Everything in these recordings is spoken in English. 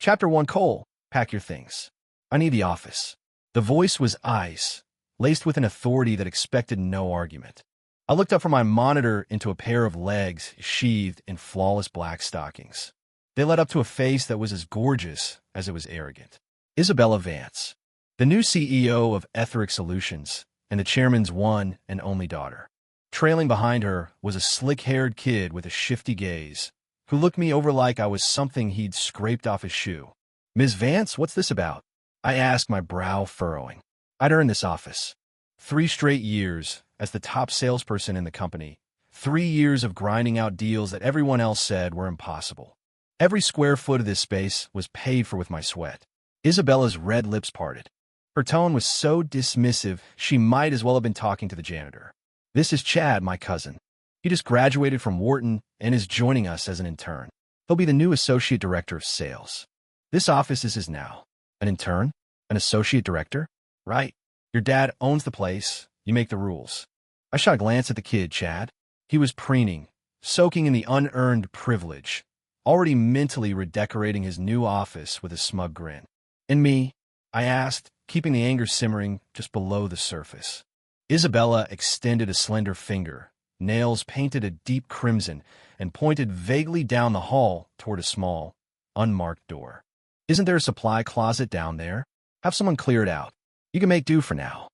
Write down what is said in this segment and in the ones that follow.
Chapter 1: Cole, pack your things. I need the office. The voice was ice, laced with an authority that expected no argument. I looked up from my monitor into a pair of legs sheathed in flawless black stockings. They led up to a face that was as gorgeous as it was arrogant. Isabella Vance, the new CEO of Etheric Solutions and the chairman's one and only daughter. Trailing behind her was a slick-haired kid with a shifty gaze, who looked me over like I was something he'd scraped off his shoe. "Ms. Vance, what's this about?" I asked, my brow furrowing. I'd earned this office. 3 straight years as the top salesperson in the company. 3 years of grinding out deals that everyone else said were impossible. Every square foot of this space was paid for with my sweat. Isabella's red lips parted. Her tone was so dismissive, she might as well have been talking to the janitor. "This is Chad, my cousin. He just graduated from Wharton and is joining us as an intern. He'll be the new associate director of sales. This office is his now." "An intern? An associate director?" "Right. Your dad owns the place. You make the rules." I shot a glance at the kid, Chad. He was preening, soaking in the unearned privilege, already mentally redecorating his new office with a smug grin. "And me?" I asked, keeping the anger simmering just below the surface. Isabella extended a slender finger, nails painted a deep crimson, and pointed vaguely down the hall toward a small, unmarked door. "Isn't there a supply closet down there? Have someone clear it out. You can make do for now."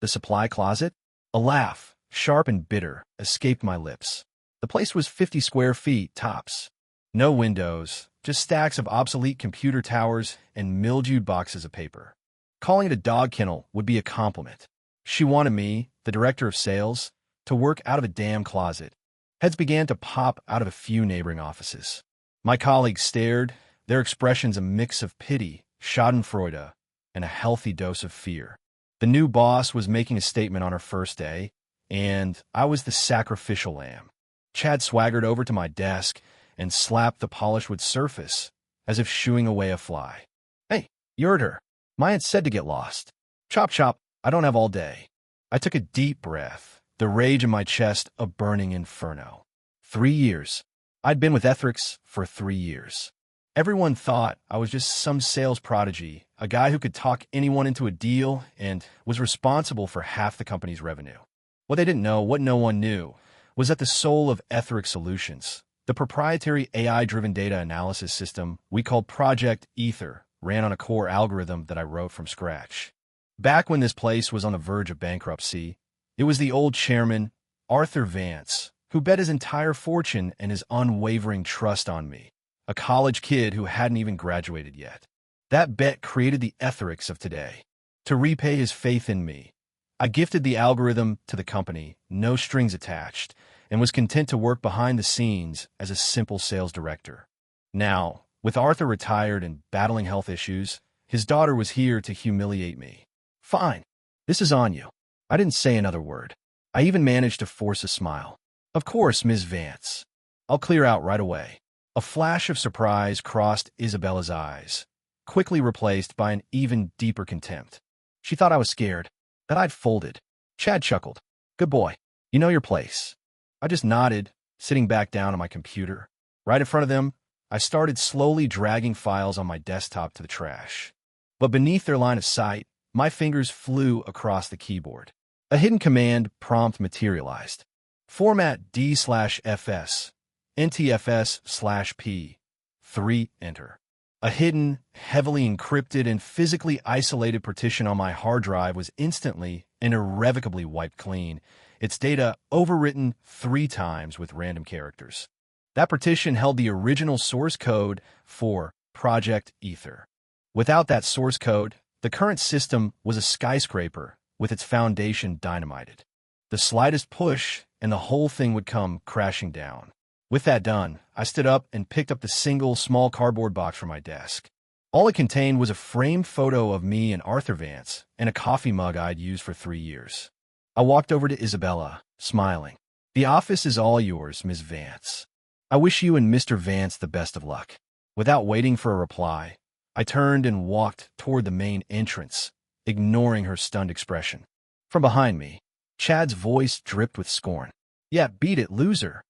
The supply closet? A laugh, sharp and bitter, escaped my lips. The place was 50 square feet, tops. No windows, just stacks of obsolete computer towers and mildewed boxes of paper. Calling it a dog kennel would be a compliment. She wanted me, the director of sales, to work out of a damn closet. Heads began to pop out of a few neighboring offices. My colleagues stared, their expressions a mix of pity, schadenfreude, and a healthy dose of fear. The new boss was making a statement on her first day, and I was the sacrificial lamb. Chad swaggered over to my desk and slapped the polished wood surface as if shooing away a fly. "Hey, you heard her. Maya said to get lost. Chop chop, I don't have all day." I took a deep breath, the rage in my chest a burning inferno. 3 years. I'd been with Etherics for 3 years. Everyone thought I was just some sales prodigy, a guy who could talk anyone into a deal and was responsible for half the company's revenue. What they didn't know, what no one knew, was that the soul of Etheric Solutions, the proprietary AI-driven data analysis system we called Project Ether, ran on a core algorithm that I wrote from scratch. Back when this place was on the verge of bankruptcy, it was the old chairman, Arthur Vance, who bet his entire fortune and his unwavering trust on me, a college kid who hadn't even graduated yet. That bet created the Etherics of today. To repay his faith in me, I gifted the algorithm to the company, no strings attached, and was content to work behind the scenes as a simple sales director. Now, with Arthur retired and battling health issues, his daughter was here to humiliate me. "Fine. This is on you." I didn't say another word. I even managed to force a smile. "Of course, Ms. Vance. I'll clear out right away." A flash of surprise crossed Isabella's eyes, quickly replaced by an even deeper contempt. She thought I was scared, that I'd folded. Chad chuckled. "Good boy. You know your place." I just nodded, sitting back down on my computer. Right in front of them, I started slowly dragging files on my desktop to the trash. But beneath their line of sight, my fingers flew across the keyboard. A hidden command prompt materialized. Format D/FS, NTFS/P, 3, enter. A hidden, heavily encrypted, and physically isolated partition on my hard drive was instantly and irrevocably wiped clean, its data overwritten 3 times with random characters. That partition held the original source code for Project Ether. Without that source code, the current system was a skyscraper with its foundation dynamited. The slightest push, and the whole thing would come crashing down. With that done, I stood up and picked up the single small cardboard box from my desk. All it contained was a framed photo of me and Arthur Vance and a coffee mug I'd used for 3 years. I walked over to Isabella, smiling. "The office is all yours, Ms. Vance. I wish you and Mr. Vance the best of luck." Without waiting for a reply, I turned and walked toward the main entrance, ignoring her stunned expression. From behind me, Chad's voice dripped with scorn. "Yeah, beat it, loser."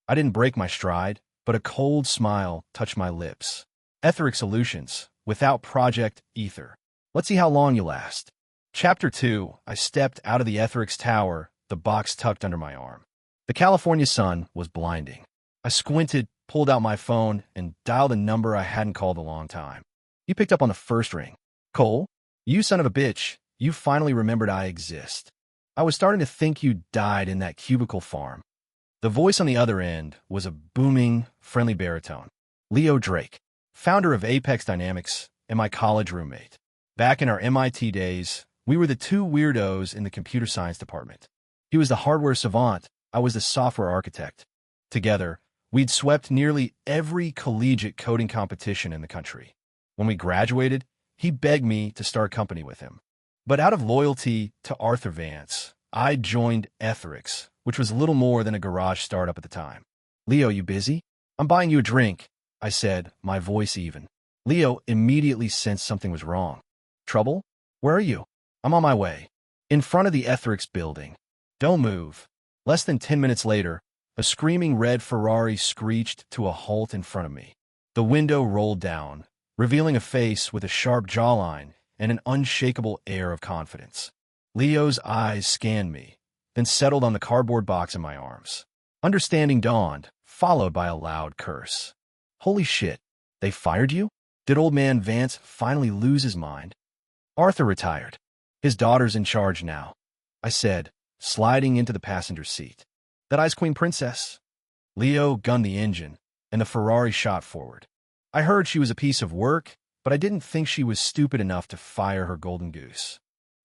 I didn't break my stride, but a cold smile touched my lips. Etheric Solutions, without Project Ether. Let's see how long you last. Chapter 2. I stepped out of the Etherix tower, the box tucked under my arm. The California sun was blinding. I squinted, pulled out my phone, and dialed a number I hadn't called in a long time. He picked up on the first ring. Cole? You son of a bitch. You finally remembered I exist. I was starting to think you died in that cubicle farm. The voice on the other end was a booming, friendly baritone. Leo Drake, founder of Apex Dynamics and my college roommate. Back in our MIT days, we were the two weirdos in the computer science department. He was the hardware savant, I was the software architect. Together, we'd swept nearly every collegiate coding competition in the country. When we graduated, he begged me to start a company with him. But out of loyalty to Arthur Vance, I joined Etherix, which was little more than a garage startup at the time. Leo, you busy? I'm buying you a drink, I said, my voice even. Leo immediately sensed something was wrong. Trouble? Where are you? I'm on my way. In front of the Etherix building. Don't move. Less than 10 minutes later, a screaming red Ferrari screeched to a halt in front of me. The window rolled down, revealing a face with a sharp jawline and an unshakable air of confidence. Leo's eyes scanned me, then settled on the cardboard box in my arms. Understanding dawned, followed by a loud curse. Holy shit, they fired you? Did old man Vance finally lose his mind? Arthur retired. His daughter's in charge now, I said, sliding into the passenger seat. That Ice Queen princess? Leo gunned the engine, and the Ferrari shot forward. I heard she was a piece of work, but I didn't think she was stupid enough to fire her golden goose.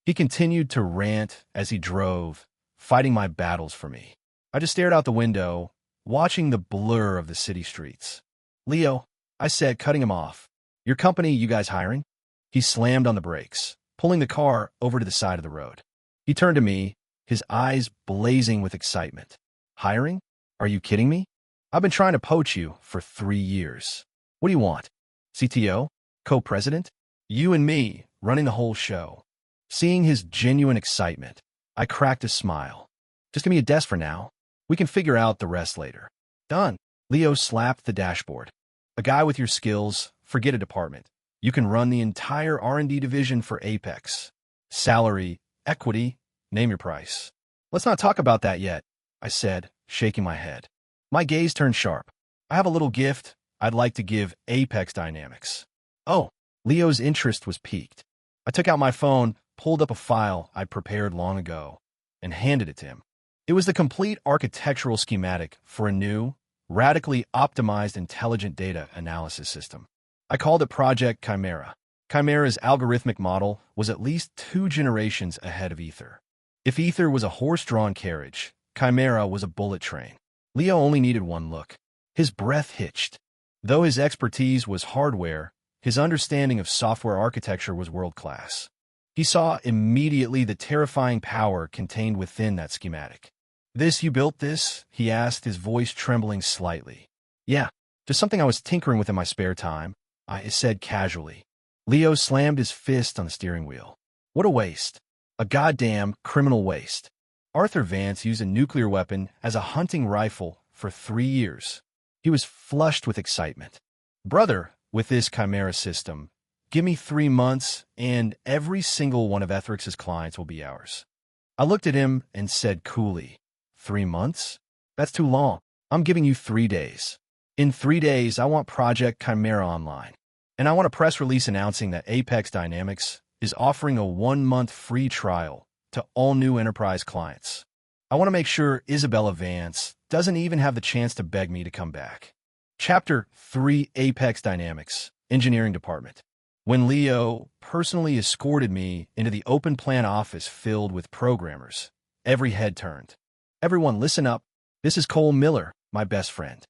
He continued to rant as he drove, fighting my battles for me. I just stared out the window, watching the blur of the city streets. Leo, I said, cutting him off. Your company, you guys hiring? He slammed on the brakes, pulling the car over to the side of the road. He turned to me, his eyes blazing with excitement. Hiring? Are you kidding me? I've been trying to poach you for 3 years. What do you want? CTO? Co-president? You and me, running the whole show. Seeing his genuine excitement, I cracked a smile. Just give me a desk for now. We can figure out the rest later. Done. Leo slapped the dashboard. A guy with your skills, forget a department. You can run the entire R&D division for Apex. Salary, equity, name your price. Let's not talk about that yet, I said, shaking my head. My gaze turned sharp. I have a little gift I'd like to give Apex Dynamics. Oh, Leo's interest was piqued. I took out my phone, pulled up a file I'd prepared long ago, and handed it to him. It was the complete architectural schematic for a new, radically optimized intelligent data analysis system. I called it Project Chimera. Chimera's algorithmic model was at least 2 generations ahead of Ether. If Ether was a horse-drawn carriage, Chimera was a bullet train. Leo only needed one look. His breath hitched. Though his expertise was hardware, his understanding of software architecture was world-class. He saw immediately the terrifying power contained within that schematic. You built this? He asked, his voice trembling slightly. Yeah, just something I was tinkering with in my spare time, I said casually. Leo slammed his fist on the steering wheel. What a waste. A goddamn criminal waste. Arthur Vance used a nuclear weapon as a hunting rifle for 3 years. He was flushed with excitement. Brother, with this Chimera system, give me 3 months and every single one of Etherix's clients will be ours. I looked at him and said coolly, 3 months? That's too long. I'm giving you 3 days. In 3 days, I want Project Chimera online. And I want a press release announcing that Apex Dynamics is offering a 1-month free trial to all new enterprise clients. I want to make sure Isabella Vance doesn't even have the chance to beg me to come back. Chapter 3, Apex Dynamics, Engineering Department. When Leo personally escorted me into the open plan office filled with programmers, every head turned. Everyone listen up. This is Cole Miller, my best friend.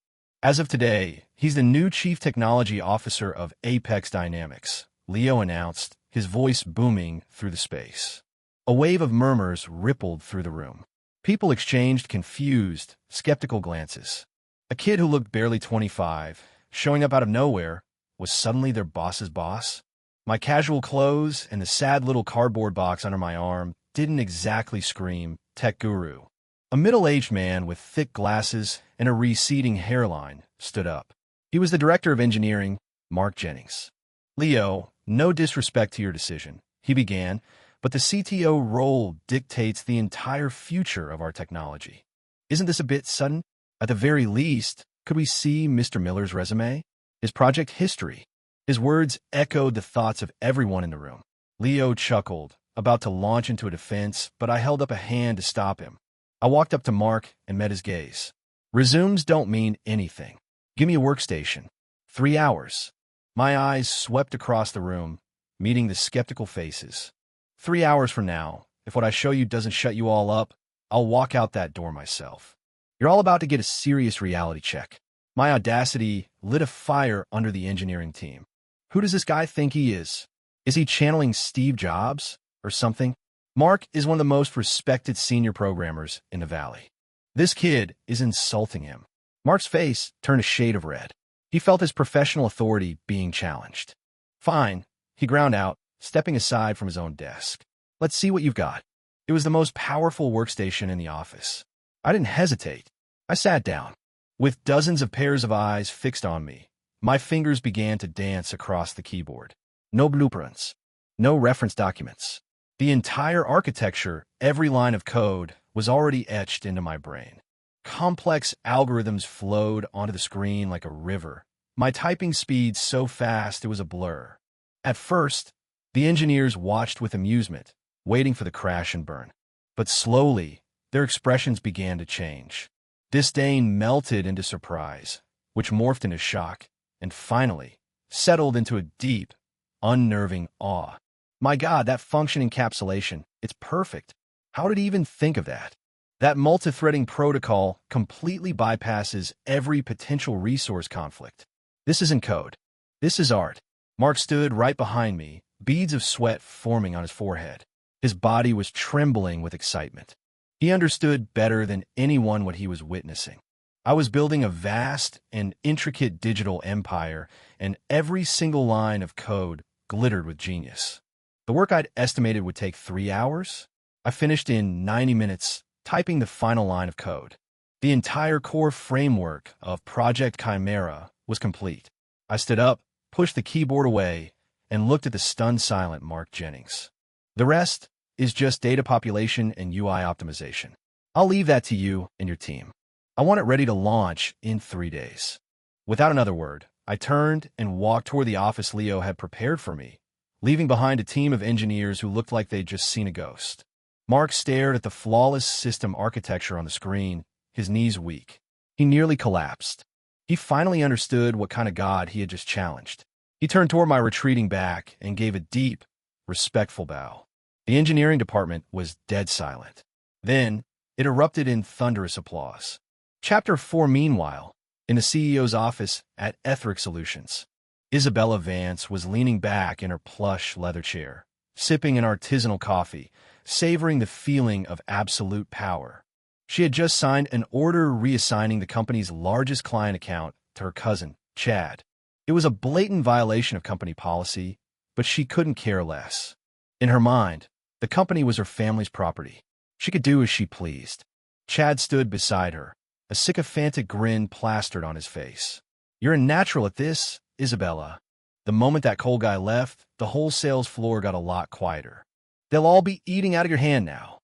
As of today, he's the new Chief Technology Officer of Apex Dynamics, Leo announced, his voice booming through the space. A wave of murmurs rippled through the room. People exchanged confused, skeptical glances. A kid who looked barely 25, showing up out of nowhere, was suddenly their boss's boss. My casual clothes and the sad little cardboard box under my arm didn't exactly scream tech guru. A middle-aged man with thick glasses and a receding hairline stood up. He was the director of engineering, Mark Jennings. Leo, no disrespect to your decision, he began, but the CTO role dictates the entire future of our technology. Isn't this a bit sudden? At the very least, could we see Mr. Miller's resume? His project history? His words echoed the thoughts of everyone in the room. Leo chuckled, about to launch into a defense, but I held up a hand to stop him. I walked up to Mark and met his gaze. Resumes don't mean anything. Give me a workstation. 3 hours. My eyes swept across the room, meeting the skeptical faces. 3 hours from now, if what I show you doesn't shut you all up, I'll walk out that door myself. You're all about to get a serious reality check. My audacity lit a fire under the engineering team. Who does this guy think he is? Is he channeling Steve Jobs or something? Mark is one of the most respected senior programmers in the Valley. This kid is insulting him. Mark's face turned a shade of red. He felt his professional authority being challenged. Fine, he ground out, stepping aside from his own desk. Let's see what you've got. It was the most powerful workstation in the office. I didn't hesitate. I sat down. With dozens of pairs of eyes fixed on me, my fingers began to dance across the keyboard. No blueprints. No reference documents. The entire architecture, every line of code, was already etched into my brain. Complex algorithms flowed onto the screen like a river, my typing speed so fast it was a blur. At first, the engineers watched with amusement, waiting for the crash and burn. But slowly, their expressions began to change. Disdain melted into surprise, which morphed into shock, and finally, settled into a deep, unnerving awe. My God, that function encapsulation, it's perfect. How did he even think of that? That multi-threading protocol completely bypasses every potential resource conflict. This isn't code. This is art. Mark stood right behind me, beads of sweat forming on his forehead. His body was trembling with excitement. He understood better than anyone what he was witnessing. I was building a vast and intricate digital empire, and every single line of code glittered with genius. The work I'd estimated would take 3 hours, I finished in 90 minutes, typing the final line of code. The entire core framework of Project Chimera was complete. I stood up, pushed the keyboard away, and looked at the stunned silent Mark Jennings. The rest is just data population and UI optimization. I'll leave that to you and your team. I want it ready to launch in 3 days. Without another word, I turned and walked toward the office Leo had prepared for me, leaving behind a team of engineers who looked like they'd just seen a ghost. Mark stared at the flawless system architecture on the screen, his knees weak. He nearly collapsed. He finally understood what kind of god he had just challenged. He turned toward my retreating back and gave a deep, respectful bow. The engineering department was dead silent. Then, it erupted in thunderous applause. Chapter 4 Meanwhile, in the CEO's office at Etheric Solutions, Isabella Vance was leaning back in her plush leather chair, sipping an artisanal coffee, savoring the feeling of absolute power. She had just signed an order reassigning the company's largest client account to her cousin, Chad. It was a blatant violation of company policy, but she couldn't care less. In her mind, the company was her family's property. She could do as she pleased. Chad stood beside her, a sycophantic grin plastered on his face. You're a natural at this, Isabella. The moment that coal guy left, the whole sales floor got a lot quieter. They'll all be eating out of your hand now.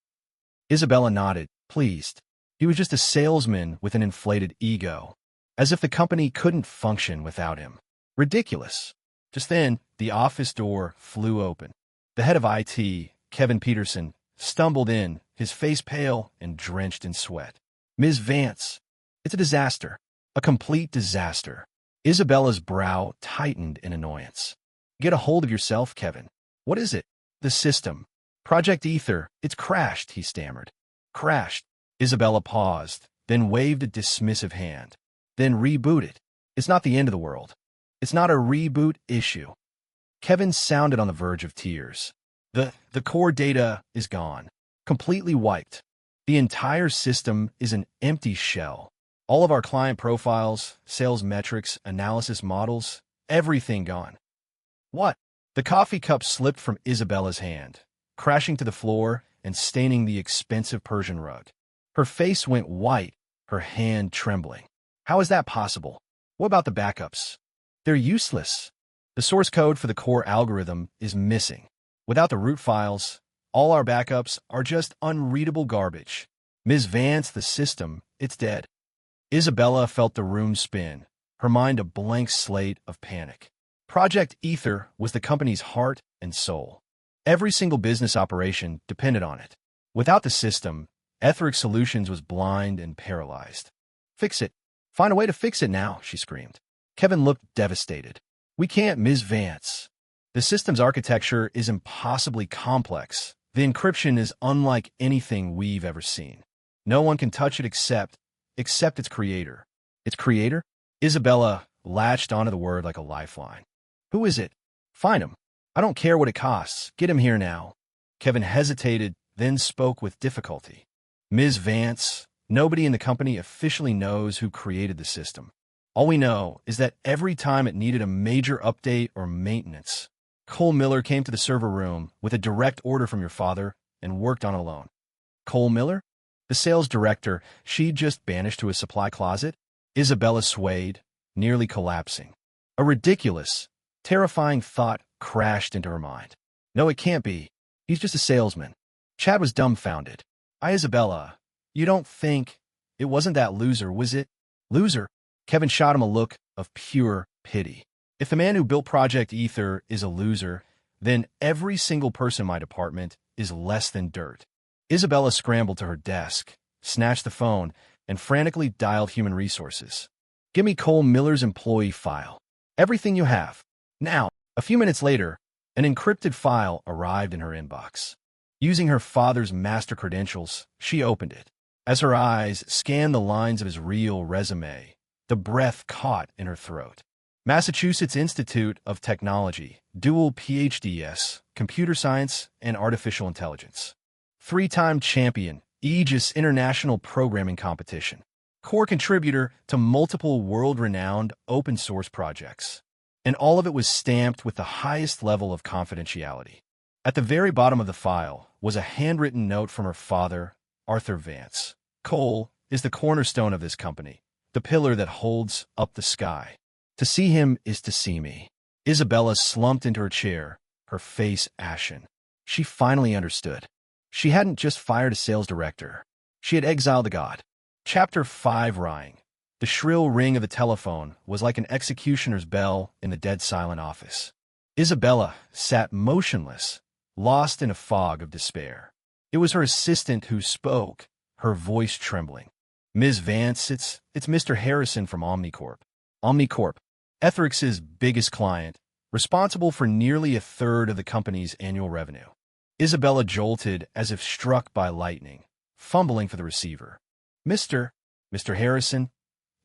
Isabella nodded, pleased. He was just a salesman with an inflated ego, as if the company couldn't function without him. Ridiculous. Just then, the office door flew open. The head of IT, Kevin Peterson, stumbled in, his face pale and drenched in sweat. Ms. Vance, it's a disaster. A complete disaster. Isabella's brow tightened in annoyance. Get a hold of yourself, Kevin. What is it? The system. Project Ether. It's crashed, he stammered. Crashed. Isabella paused, then waved a dismissive hand. Then reboot it. It's not the end of the world. It's not a reboot issue. Kevin sounded on the verge of tears. The core data is gone. Completely wiped. The entire system is an empty shell. All of our client profiles, sales metrics, analysis models, everything gone. What? The coffee cup slipped from Isabella's hand, crashing to the floor and staining the expensive Persian rug. Her face went white, her hand trembling. How is that possible? What about the backups? They're useless. The source code for the core algorithm is missing. Without the root files, all our backups are just unreadable garbage. Ms. Vance, the system, it's dead. Isabella felt the room spin, her mind a blank slate of panic. Project Ether was the company's heart and soul. Every single business operation depended on it. Without the system, Etheric Solutions was blind and paralyzed. Fix it. Find a way to fix it now, she screamed. Kevin looked devastated. We can't, Ms. Vance. The system's architecture is impossibly complex. The encryption is unlike anything we've ever seen. No one can touch it except its creator. Its creator? Isabella latched onto the word like a lifeline. Who is it? Find him. I don't care what it costs. Get him here now. Kevin hesitated, then spoke with difficulty. Ms. Vance, nobody in the company officially knows who created the system. All we know is that every time it needed a major update or maintenance, Cole Miller came to the server room with a direct order from your father and worked on it alone. Cole Miller? The sales director she'd just banished to a supply closet? Isabella swayed, nearly collapsing. A ridiculous, terrifying thought crashed into her mind. No, it can't be. He's just a salesman. Chad was dumbfounded. Isabella, you don't think it wasn't that loser, was it? Loser? Kevin shot him a look of pure pity. If the man who built Project Ether is a loser, then every single person in my department is less than dirt. Isabella scrambled to her desk, snatched the phone, and frantically dialed human resources. Give me Cole Miller's employee file. Everything you have. Now. A few minutes later, an encrypted file arrived in her inbox. Using her father's master credentials, she opened it. As her eyes scanned the lines of his real resume, the breath caught in her throat. Massachusetts Institute of Technology, dual PhDs, computer science and artificial intelligence. 3-time champion, Aegis International Programming Competition. Core contributor to multiple world-renowned open-source projects. And all of it was stamped with the highest level of confidentiality. At the very bottom of the file was a handwritten note from her father, Arthur Vance. Cole is the cornerstone of this company, the pillar that holds up the sky. To see him is to see me. Isabella slumped into her chair, her face ashen. She finally understood. She hadn't just fired a sales director. She had exiled the god. Chapter 5 rang. The shrill ring of the telephone was like an executioner's bell in the dead silent office. Isabella sat motionless, lost in a fog of despair. It was her assistant who spoke, her voice trembling. Ms. Vance, it's Mr. Harrison from Omnicorp. Omnicorp, Etheric's biggest client, responsible for nearly a third of the company's annual revenue. Isabella jolted as if struck by lightning, fumbling for the receiver. Mr. Harrison?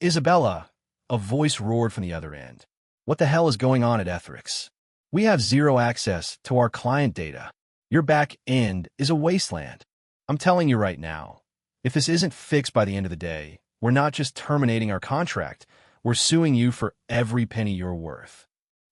Isabella, a voice roared from the other end. What the hell is going on at Etheric's? We have zero access to our client data. Your back end is a wasteland. I'm telling you right now, if this isn't fixed by the end of the day, we're not just terminating our contract, we're suing you for every penny you're worth.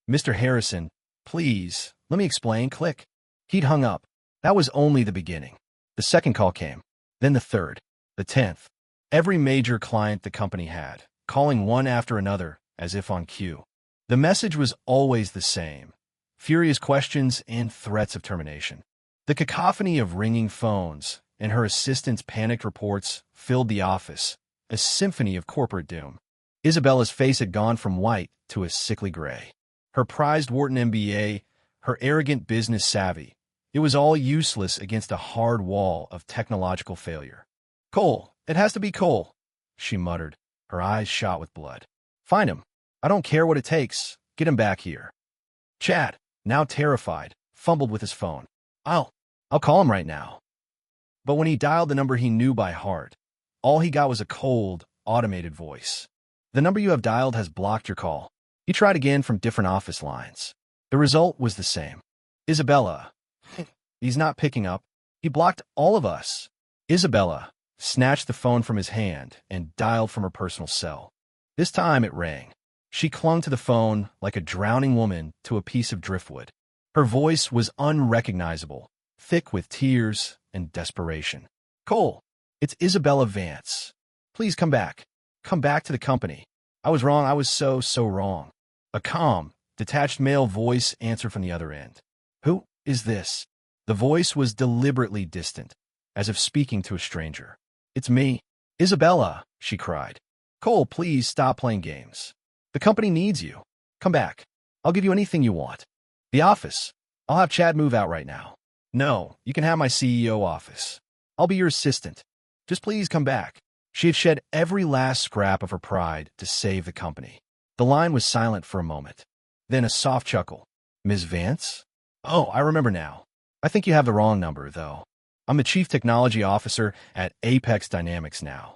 Mr. Harrison, please, let me explain. Click. He'd hung up. That was only the beginning. The second call came, then the third, the 10th. Every major client the company had, calling one after another, as if on cue. The message was always the same, furious questions and threats of termination. The cacophony of ringing phones and her assistant's panicked reports filled the office, a symphony of corporate doom. Isabella's face had gone from white to a sickly gray. Her prized Wharton MBA, her arrogant business savvy, it was all useless against a hard wall of technological failure. Cole. It has to be Cole, she muttered, her eyes shot with blood. Find him. I don't care what it takes. Get him back here. Chad, now terrified, fumbled with his phone. I'll call him right now. But when he dialed the number he knew by heart, all he got was a cold, automated voice. The number you have dialed has blocked your call. He tried again from different office lines. The result was the same. Isabella. He's not picking up. He blocked all of us. Isabella snatched the phone from his hand and dialed from her personal cell. This time it rang. She clung to the phone like a drowning woman to a piece of driftwood. Her voice was unrecognizable, thick with tears and desperation. Cole, it's Isabella Vance. Please come back. Come back to the company. I was wrong. I was so wrong. A calm, Detached male voice answered from the other end. Who is this? The voice was deliberately distant, as if speaking to a stranger. It's me. Isabella, she cried. Cole, please stop playing games. The company needs you. Come back. I'll give you anything you want. The office. I'll have Chad move out right now. No, you can have my CEO office. I'll be your assistant. Just please come back. She had shed every last scrap of her pride to save the company. The line was silent for a moment. Then a soft chuckle. Ms. Vance? Oh, I remember now. I think you have the wrong number, though. I'm the Chief Technology Officer at Apex Dynamics now.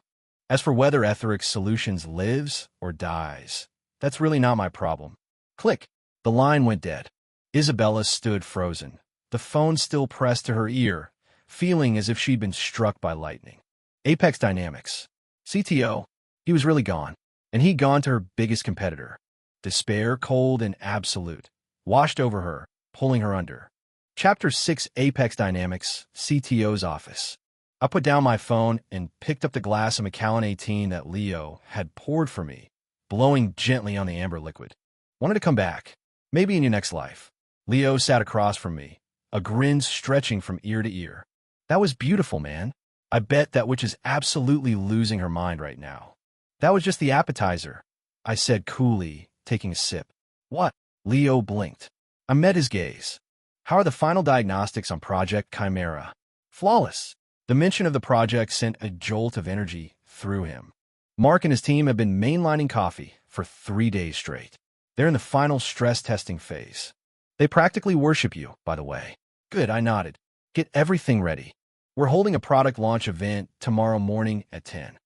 As for whether Etherix Solutions lives or dies, that's really not my problem. Click. The line went dead. Isabella stood frozen, the phone still pressed to her ear, feeling as if she'd been struck by lightning. Apex Dynamics. CTO. He was really gone, and he'd gone to her biggest competitor. Despair, cold and absolute, washed over her, pulling her under. Chapter 6 Apex Dynamics, CTO's office. I put down my phone and picked up the glass of Macallan 18 that Leo had poured for me, blowing gently on the amber liquid. Wanted to come back. Maybe in your next life. Leo sat across from me, a grin stretching from ear to ear. That was beautiful, man. I bet that witch is absolutely losing her mind right now. That was just the appetizer, I said coolly, taking a sip. What? Leo blinked. I met his gaze. How are the final diagnostics on Project Chimera? Flawless. The mention of the project sent a jolt of energy through him. Mark and his team have been mainlining coffee for 3 days straight. They're in the final stress testing phase. They practically worship you, by the way. Good, I nodded. Get everything ready. We're holding a product launch event tomorrow morning at 10.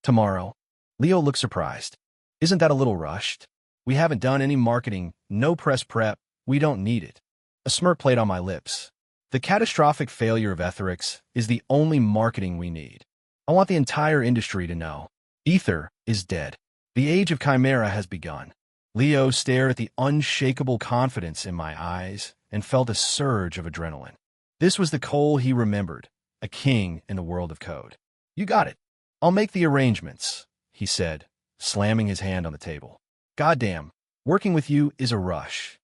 Tomorrow? Leo looked surprised. Isn't that a little rushed? We haven't done any marketing, no press prep. We don't need it. A smirk played on my lips. The catastrophic failure of Etherix is the only marketing we need. I want the entire industry to know. Ether is dead. The age of Chimera has begun. Leo stared at the unshakable confidence in my eyes and felt a surge of adrenaline. This was the Cole he remembered, a king in the world of code. You got it. I'll make the arrangements, he said, slamming his hand on the table. Goddamn, working with you is a rush.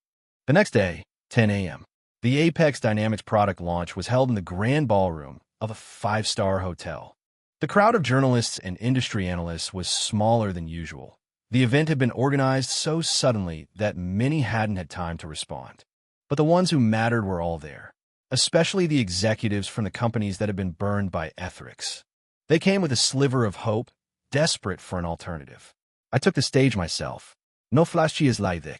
The next day, 10 a.m., the Apex Dynamics product launch was held in the grand ballroom of a 5-star hotel. The crowd of journalists and industry analysts was smaller than usual. The event had been organized so suddenly that many hadn't had time to respond. But the ones who mattered were all there, especially the executives from the companies that had been burned by Etherix. They came with a sliver of hope, desperate for an alternative. I took the stage myself. No flashy slide.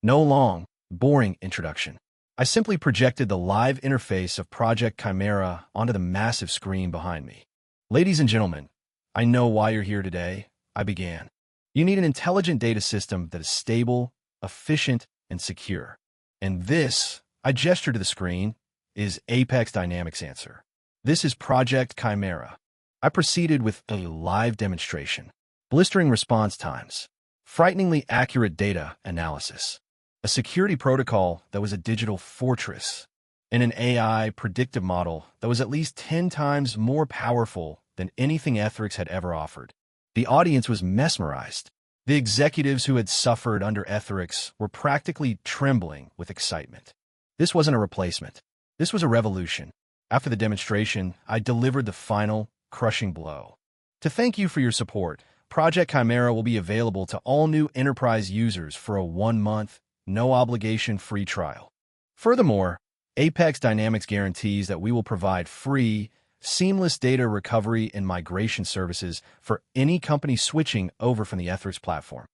No long, boring introduction. I simply projected the live interface of Project Chimera onto the massive screen behind me. Ladies and gentlemen, I know why you're here today, I began. You need an intelligent data system that is stable, efficient, and secure. And this, I gestured to the screen, is Apex Dynamics' answer. This is Project Chimera. I proceeded with a live demonstration. Blistering response times. Frighteningly accurate data analysis. A security protocol that was a digital fortress. And an AI predictive model that was at least 10 times more powerful than anything Etherix had ever offered. The audience was mesmerized. The executives who had suffered under Etherix were practically trembling with excitement. This wasn't a replacement. This was a revolution. After the demonstration, I delivered the final, crushing blow. To thank you for your support, Project Chimera will be available to all new enterprise users for a 1-month, no-obligation free trial. Furthermore, Apex Dynamics guarantees that we will provide free, seamless data recovery and migration services for any company switching over from the Etherix platform.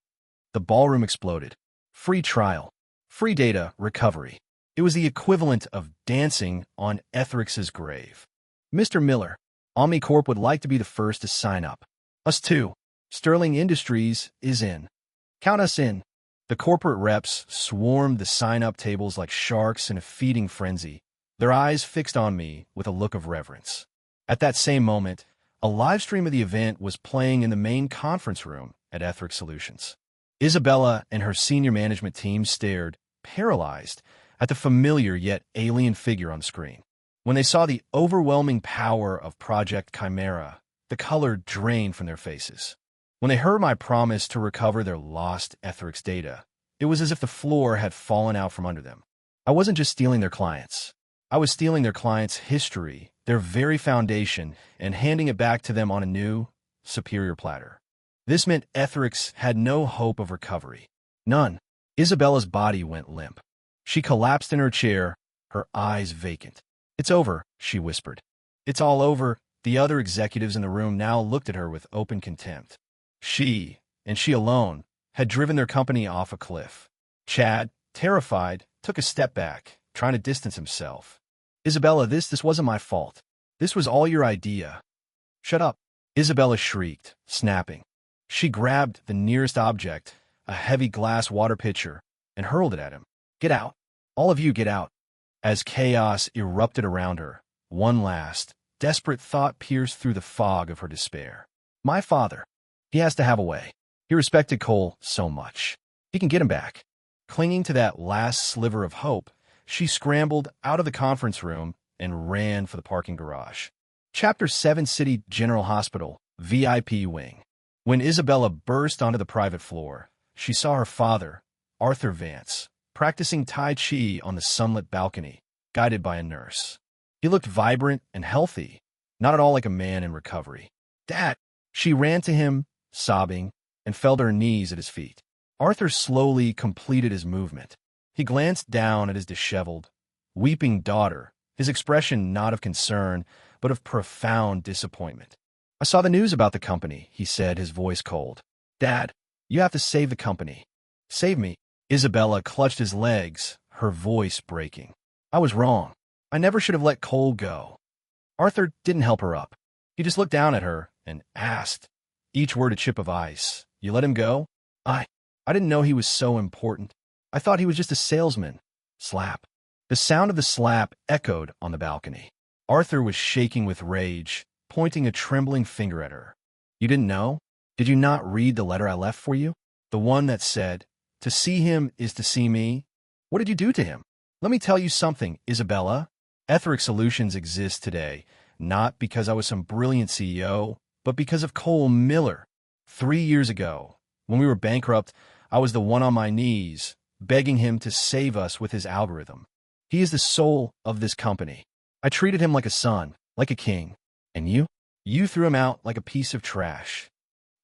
The ballroom exploded. Free trial. Free data recovery. It was the equivalent of dancing on Etherix's grave. Mr. Miller, OmniCorp would like to be the first to sign up. Us too. Sterling Industries is in. Count us in. The corporate reps swarmed the sign-up tables like sharks in a feeding frenzy, their eyes fixed on me with a look of reverence. At that same moment, a live stream of the event was playing in the main conference room at Etherix Solutions. Isabella and her senior management team stared, paralyzed, at the familiar yet alien figure on screen. When they saw the overwhelming power of Project Chimera, the color drained from their faces. When they heard my promise to recover their lost Etherix data, It was as if the floor had fallen out from under them. I wasn't just stealing their clients. I was stealing their clients' history, their very foundation, and handing it back to them on a new, superior platter. This meant Etherix had no hope of recovery. None. Isabella's body went limp. She collapsed in her chair, her eyes vacant. "It's over," she whispered. "It's all over." The other executives in the room now looked at her with open contempt. She, and she alone, had driven their company off a cliff. Chad, terrified, took a step back, trying to distance himself. "Isabella, this wasn't my fault. This was all your idea." "Shut up," Isabella shrieked, snapping. She grabbed the nearest object, a heavy glass water pitcher, and hurled it at him. "Get out. All of you get out." As chaos erupted around her, one last, desperate thought pierced through the fog of her despair. "My father. He has to have a way. He respected Cole so much. He can get him back." Clinging to that last sliver of hope, she scrambled out of the conference room and ran for the parking garage. Chapter 7 City General Hospital, VIP Wing. When Isabella burst onto the private floor, she saw her father, Arthur Vance, practicing Tai Chi on the sunlit balcony, guided by a nurse. He looked vibrant and healthy, not at all like a man in recovery. "Dad!" She ran to him, sobbing, and fell to her knees at his feet. Arthur slowly completed his movement. He glanced down at his disheveled, weeping daughter, his expression not of concern, but of profound disappointment. "I saw the news about the company," he said, his voice cold. "Dad, you have to save the company." "Save me?" Isabella clutched his legs, her voice breaking. "I was wrong. I never should have let Cole go." Arthur didn't help her up. He just looked down at her and asked, each word a chip of ice, "You let him go?" I didn't know he was so important. I thought he was just a salesman." Slap. The sound of the slap echoed on the balcony. Arthur was shaking with rage, pointing a trembling finger at her. "You didn't know? Did you not read the letter I left for you? The one that said, 'To see him is to see me'? What did you do to him?" "Let me tell you something, Isabella. Etheric Solutions exists today, not because I was some brilliant CEO, but because of Cole Miller. 3 years ago, when we were bankrupt, I was the one on my knees, begging him to save us with his algorithm. He is the soul of this company. I treated him like a son, like a king. And you? You threw him out like a piece of trash."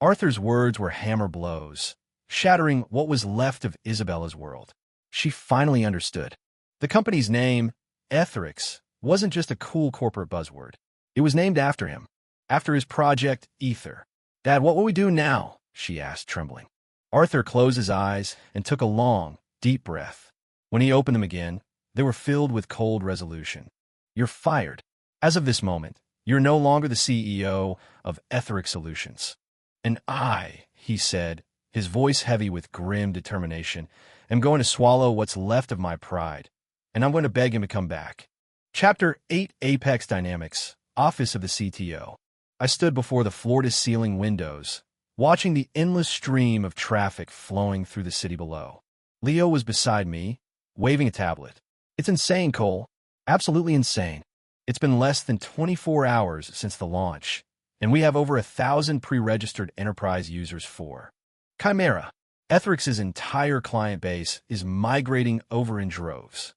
Arthur's words were hammer blows, shattering what was left of Isabella's world. She finally understood. The company's name, Etherix, wasn't just a cool corporate buzzword. It was named after him, after his project, Ether. "Dad, what will we do now?" she asked, trembling. Arthur closed his eyes and took a long, deep breath. When he opened them again, they were filled with cold resolution. "You're fired. As of this moment, you're no longer the CEO of Etheric Solutions." "And I," he said, his voice heavy with grim determination, "am going to swallow what's left of my pride, and I'm going to beg him to come back." Chapter 8 Apex Dynamics, Office of the CTO. I stood before the floor-to-ceiling windows, watching the endless stream of traffic flowing through the city below. Leo was beside me, waving a tablet. "It's insane, Cole. Absolutely insane. It's been less than 24 hours since the launch, and we have over 1,000 pre-registered enterprise users for Chimera. Etherix's entire client base is migrating over in droves."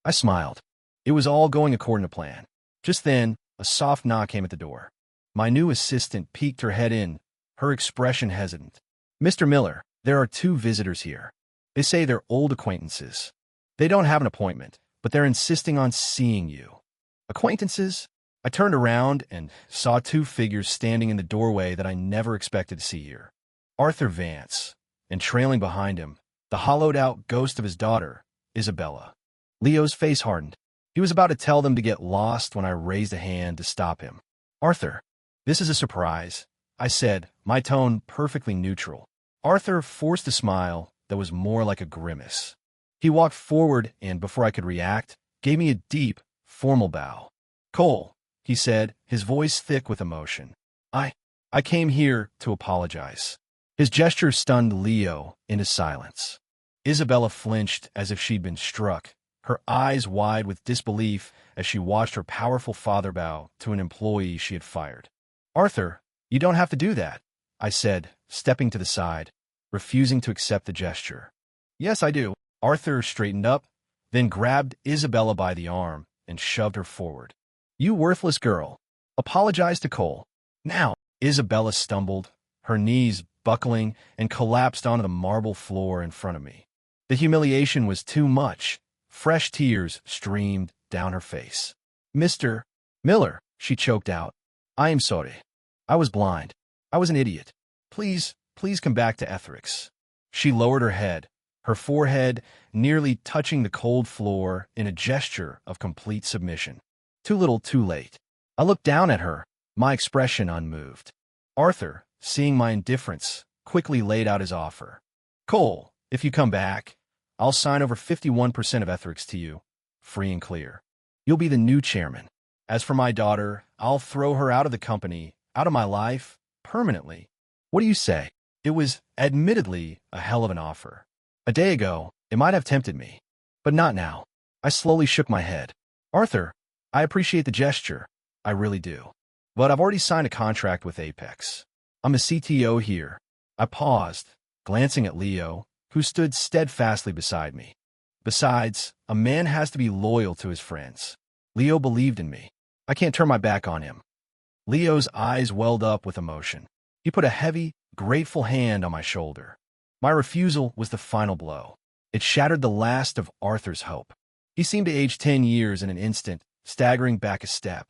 I smiled. It was all going according to plan. Just then, a soft knock came at the door. My new assistant peeked her head in, her expression hesitant. "Mr. Miller, there are 2 visitors here. They say they're old acquaintances. They don't have an appointment, but they're insisting on seeing you." "Acquaintances?" I turned around and saw 2 figures standing in the doorway that I never expected to see here. Arthur Vance, and trailing behind him, the hollowed-out ghost of his daughter, Isabella. Leo's face hardened. He was about to tell them to get lost when I raised a hand to stop him. "Arthur, this is a surprise," I said, my tone perfectly neutral. Arthur forced a smile that was more like a grimace. He walked forward and, before I could react, gave me a deep, formal bow. "Cole," he said, his voice thick with emotion. I came here to apologize." His gesture stunned Leo into silence. Isabella flinched as if she'd been struck, her eyes wide with disbelief as she watched her powerful father bow to an employee she had fired. "Arthur, you don't have to do that," I said, stepping to the side, refusing to accept the gesture. Yes, I do. Arthur straightened up, then grabbed Isabella by the arm and shoved her forward. You worthless girl. Apologize to Cole. Now, Isabella stumbled, her knees buckling, and collapsed onto the marble floor in front of me. The humiliation was too much. Fresh tears streamed down her face. Mr. Miller, she choked out. I am sorry. I was blind. I was an idiot. Please come back to ethics. She lowered her head, her forehead nearly touching the cold floor in a gesture of complete submission. Too little, too late. I looked down at her, my expression unmoved. Arthur, seeing my indifference, quickly laid out his offer. Cole, if you come back, I'll sign over 51% of ethics to you, free and clear. You'll be the new chairman. As for my daughter, I'll throw her out of the company, out of my life, permanently. What do you say? It was, admittedly, a hell of an offer. A day ago, it might have tempted me. But not now. I slowly shook my head. Arthur, I appreciate the gesture. I really do. But I've already signed a contract with Apex. I'm a CTO here. I paused, glancing at Leo, who stood steadfastly beside me. Besides, a man has to be loyal to his friends. Leo believed in me. I can't turn my back on him. Leo's eyes welled up with emotion. He put a heavy, grateful hand on my shoulder. My refusal was the final blow. It shattered the last of Arthur's hope. He seemed to age 10 years in an instant, staggering back a step.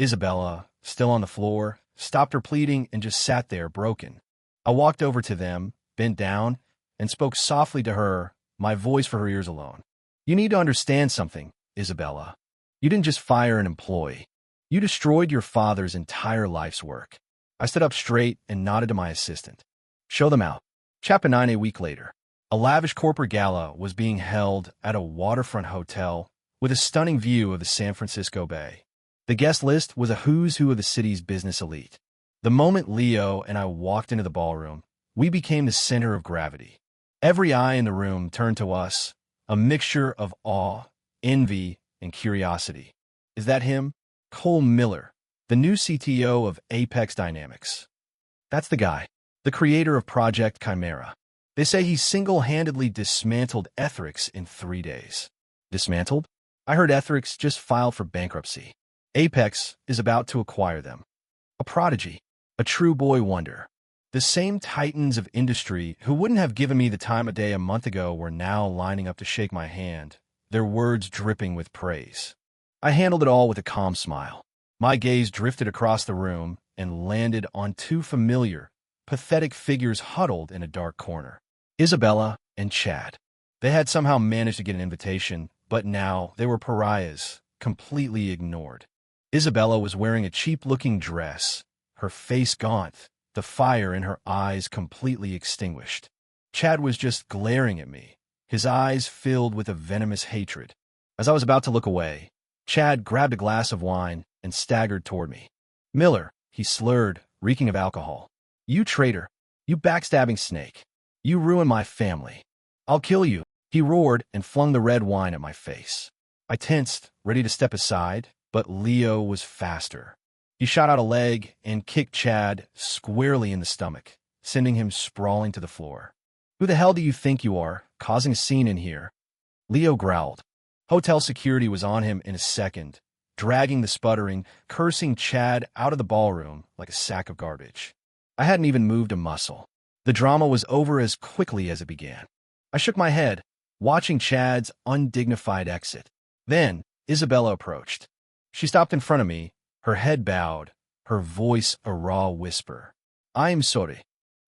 Isabella, still on the floor, stopped her pleading and just sat there broken. I walked over to them, bent down, and spoke softly to her, my voice for her ears alone. You need to understand something, Isabella. You didn't just fire an employee. You destroyed your father's entire life's work. I stood up straight and nodded to my assistant. Show them out. Chapter 9. A week later, a lavish corporate gala was being held at a waterfront hotel with a stunning view of the San Francisco Bay. The guest list was a who's who of the city's business elite. The moment Leo and I walked into the ballroom, we became the center of gravity. Every eye in the room turned to us, a mixture of awe, envy, and curiosity. Is that him? Cole Miller, the new CTO of Apex Dynamics. That's the guy, the creator of Project Chimera. They say he single-handedly dismantled Etherix in 3 days. Dismantled? I heard Etherix just filed for bankruptcy. Apex is about to acquire them. A prodigy, a true boy wonder. The same titans of industry who wouldn't have given me the time of day a month ago were now lining up to shake my hand, their words dripping with praise. I handled it all with a calm smile. My gaze drifted across the room and landed on two familiar, pathetic figures huddled in a dark corner. Isabella and Chad. They had somehow managed to get an invitation, but now they were pariahs, completely ignored. Isabella was wearing a cheap-looking dress, her face gaunt, the fire in her eyes completely extinguished. Chad was just glaring at me, his eyes filled with a venomous hatred. As I was about to look away, Chad grabbed a glass of wine and staggered toward me. Miller, he slurred, reeking of alcohol. You traitor. You backstabbing snake. You ruined my family. I'll kill you, he roared and flung the red wine at my face. I tensed, ready to step aside, but Leo was faster. He shot out a leg and kicked Chad squarely in the stomach, sending him sprawling to the floor. Who the hell do you think you are, causing a scene in here? Leo growled. Hotel security was on him in a second, dragging the sputtering, cursing Chad out of the ballroom like a sack of garbage. I hadn't even moved a muscle. The drama was over as quickly as it began. I shook my head, watching Chad's undignified exit. Then, Isabella approached. She stopped in front of me, her head bowed, her voice a raw whisper. I am sorry.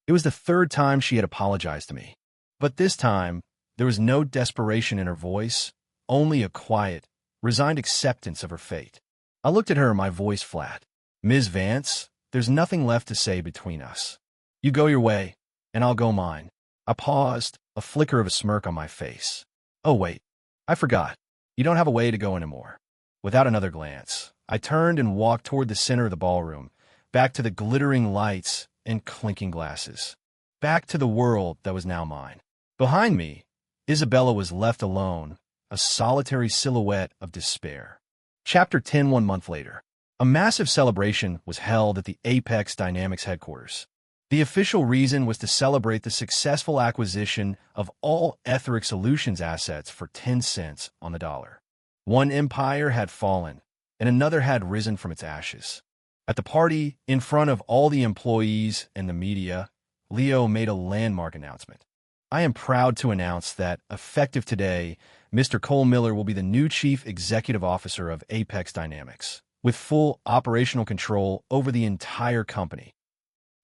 It was the third time she had apologized to me. But this time, there was no desperation in her voice, only a quiet, resigned acceptance of her fate. I looked at her, my voice flat. Ms. Vance, there's nothing left to say between us. You go your way, and I'll go mine. I paused, a flicker of a smirk on my face. Oh, wait. I forgot. You don't have a way to go anymore. Without another glance, I turned and walked toward the center of the ballroom, back to the glittering lights and clinking glasses. Back to the world that was now mine. Behind me, Isabella was left alone, a solitary silhouette of despair. Chapter 10. 1 month later. A massive celebration was held at the Apex Dynamics headquarters. The official reason was to celebrate the successful acquisition of all Etheric Solutions assets for 10 cents on the dollar. One empire had fallen, and another had risen from its ashes. At the party, in front of all the employees and the media, Leo made a landmark announcement. I am proud to announce that, effective today, Mr. Cole Miller will be the new Chief Executive Officer of Apex Dynamics, with full operational control over the entire company.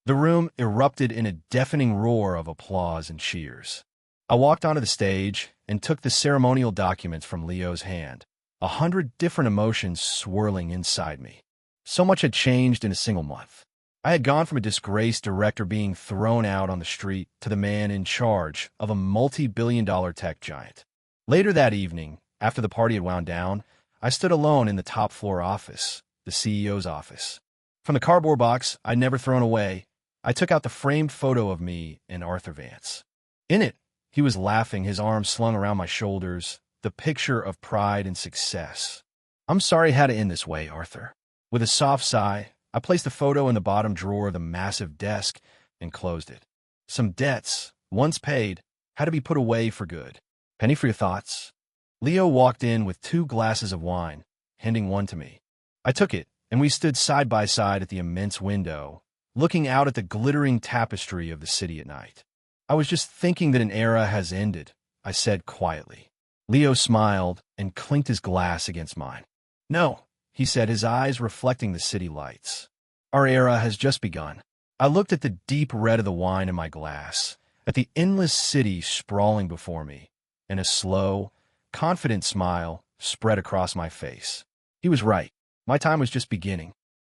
The room erupted in a deafening roar of applause and cheers. I walked onto the stage and took the ceremonial documents from Leo's hand, 100 different emotions swirling inside me. So much had changed in a single month. I had gone from a disgraced director being thrown out on the street to the man in charge of a multi-billion-dollar tech giant. Later that evening, after the party had wound down, I stood alone in the top-floor office, the CEO's office. From the cardboard box I'd never thrown away, I took out the framed photo of me and Arthur Vance. In it, he was laughing, his arms slung around my shoulders, the picture of pride and success. "I'm sorry it had to end this way, Arthur." With a soft sigh, I placed the photo in the bottom drawer of the massive desk and closed it. Some debts, once paid, had to be put away for good. "Penny for your thoughts." Leo walked in with 2 glasses of wine, handing one to me. I took it, and we stood side by side at the immense window, looking out at the glittering tapestry of the city at night. "I was just thinking that an era has ended," I said quietly. Leo smiled and clinked his glass against mine. "No," he said, his eyes reflecting the city lights. "Our era has just begun." I looked at the deep red of the wine in my glass, at the endless city sprawling before me, and a slow, confident smile spread across my face. He was right. My time was just beginning.